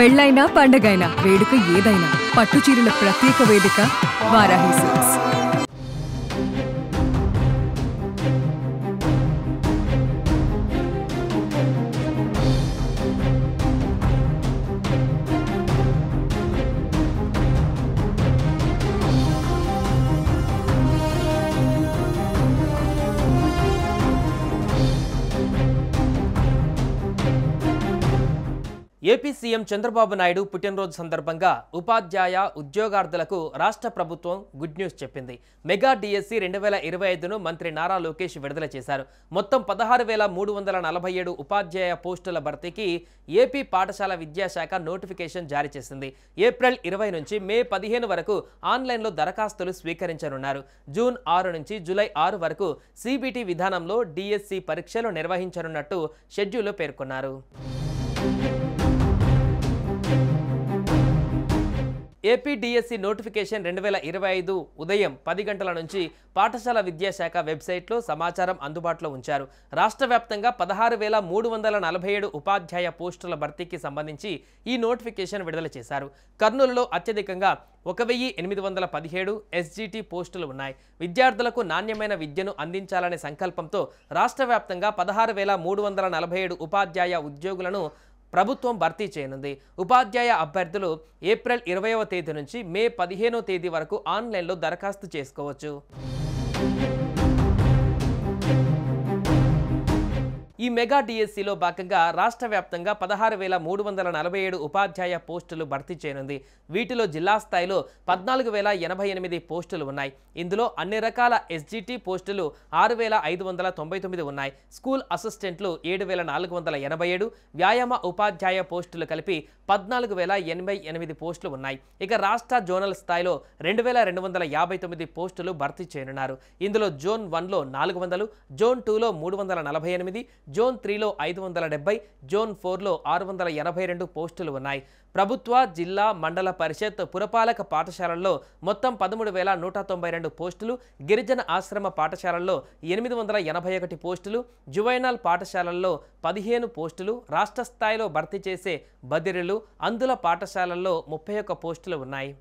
పెళ్ళైనా పండగైనా వేడుక ఏదైనా పట్టుచీరల ప్రత్యేక వేదిక Varahi silks. AP CM Chandrababu Naidu పుట్టినరోజు సందర్భంగా ఉపాధ్యాయ ఉద్యోగార్థులకు రాష్ట్ర ప్రభుత్వం గుడ్ న్యూస్ చెప్పింది. మెగా డిఎస్సి 2025ను మంత్రి నారా లోకేష్ విడుదల చేశారు. మొత్తం 16,347 ఉపాధ్యాయ పోస్టుల భర్తీకి ఏపీ పాఠశాల విద్యాశాఖ నోటిఫికేషన్ జారీ చేసింది. ఏప్రిల్ 20 నుంచి మే 15 వరకు ఆన్లైన్లో దరఖాస్తులు స్వీకరించనున్నారు. జూన్ 6 నుంచి జూలై 6 వరకు సిబిటి విధానంలో డిఎస్సి పరీక్షలు నిర్వహించనున్నట్టు షెడ్యూల్లో పేర్కొన్నారు. ఏపీ డిఎస్సి నోటిఫికేషన్ 2025 ఉదయం 10 గంటల నుంచి పాఠశాల విద్యాశాఖ వెబ్సైట్లో సమాచారం అందుబాటులో ఉంచారు. రాష్ట్ర వ్యాప్తంగా 16,347 ఉపాధ్యాయ పోస్టుల భర్తీకి సంబంధించి ఈ నోటిఫికేషన్ విడుదల చేశారు. కర్నూలులో అత్యధికంగా 1,817 ఎస్జిటి పోస్టులు ఉన్నాయి. విద్యార్థులకు నాణ్యమైన విద్యను అందించాలనే సంకల్పంతో రాష్ట్ర వ్యాప్తంగా 16,347 ఉపాధ్యాయ ఉద్యోగులను ప్రభుత్వం భర్తీ చేయనుంది. ఉపాధ్యాయ అభ్యర్థులు ఏప్రిల్ 20వ తేదీ నుంచి మే 15వ తేదీ వరకు ఆన్లైన్లో దరఖాస్తు చేసుకోవచ్చు. ఈ మెగా డిఎస్సిలో భాగంగా రాష్ట్ర వ్యాప్తంగా 16,347 ఉపాధ్యాయ పోస్టులు భర్తీ చేయనుంది. వీటిలో జిల్లా స్థాయిలో 14,088 పోస్టులు ఉన్నాయి. ఇందులో అన్ని రకాల ఎస్జిటి పోస్టులు 6,599 ఉన్నాయి. స్కూల్ అసిస్టెంట్లు 7,487, వ్యాయామ ఉపాధ్యాయ పోస్టులు కలిపి 14,088 పోస్టులు ఉన్నాయి. ఇక రాష్ట్ర జోనల్ స్థాయిలో 2,259 పోస్టులు భర్తీ చేయనున్నారు. ఇందులో జోన్ 1లో 400, జోన్ 2లో 348, జోన్ 3లో 570, జోన్ 4లో 682 పోస్టులు ఉన్నాయి. ప్రభుత్వ, జిల్లా, మండల పరిషత్, పురపాలక పాఠశాలల్లో మొత్తం 13,192 పోస్టులు, గిరిజన ఆశ్రమ పాఠశాలల్లో 881 పోస్టులు, జువైనల్ పాఠశాలల్లో 15 పోస్టులు, రాష్ట్ర స్థాయిలో భర్తీ చేసే బదిలీలు, అందుల పాఠశాలల్లో 31 పోస్టులు ఉన్నాయి.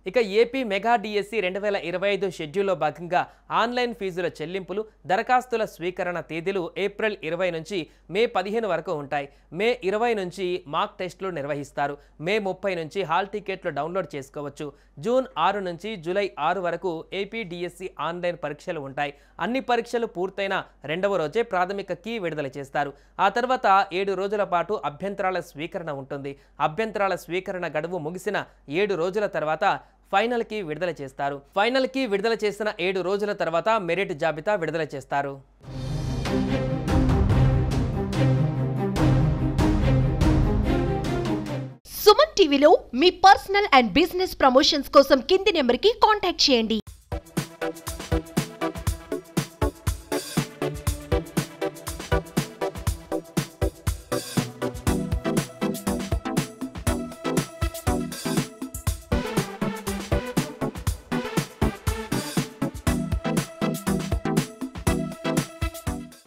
ఇక ఏపీ మెగా డిఎస్సి 2025 షెడ్యూల్లో భాగంగా ఆన్లైన్ ఫీజుల చెల్లింపులు, దరఖాస్తుల స్వీకరణ తేదీలు ఏప్రిల్ 20 నుంచి మే 15 వరకు ఉంటాయి. మే 20 నుంచి మాక్ టెస్టులు నిర్వహిస్తారు. మే 30 నుంచి హాల్ టికెట్లు డౌన్లోడ్ చేసుకోవచ్చు. జూన్ 6 నుంచి జూలై 6 వరకు ఏపీ డిఎస్సి ఆన్లైన్ పరీక్షలు ఉంటాయి. అన్ని పరీక్షలు పూర్తయిన 2వ రోజే ప్రాథమిక కీ విడుదల చేస్తారు. ఆ తర్వాత 7 రోజుల పాటు అభ్యంతరాల స్వీకరణ ఉంటుంది. అభ్యంతరాల స్వీకరణ గడువు ముగిసిన 7 రోజుల తర్వాత ఫైనల్ కి విడుదల చేస్తారు. ఫైనల్ కి విడుదల చేసిన 7 రోజుల తర్వాత మెరిట్ జాబితా విడుదల చేస్తారు. సుమన్ టీవీలో మీ పర్సనల్ అండ్ బిజినెస్ ప్రమోషన్స్ కోసం కింది నెంబర్కి కాంటాక్ట్ చేయండి.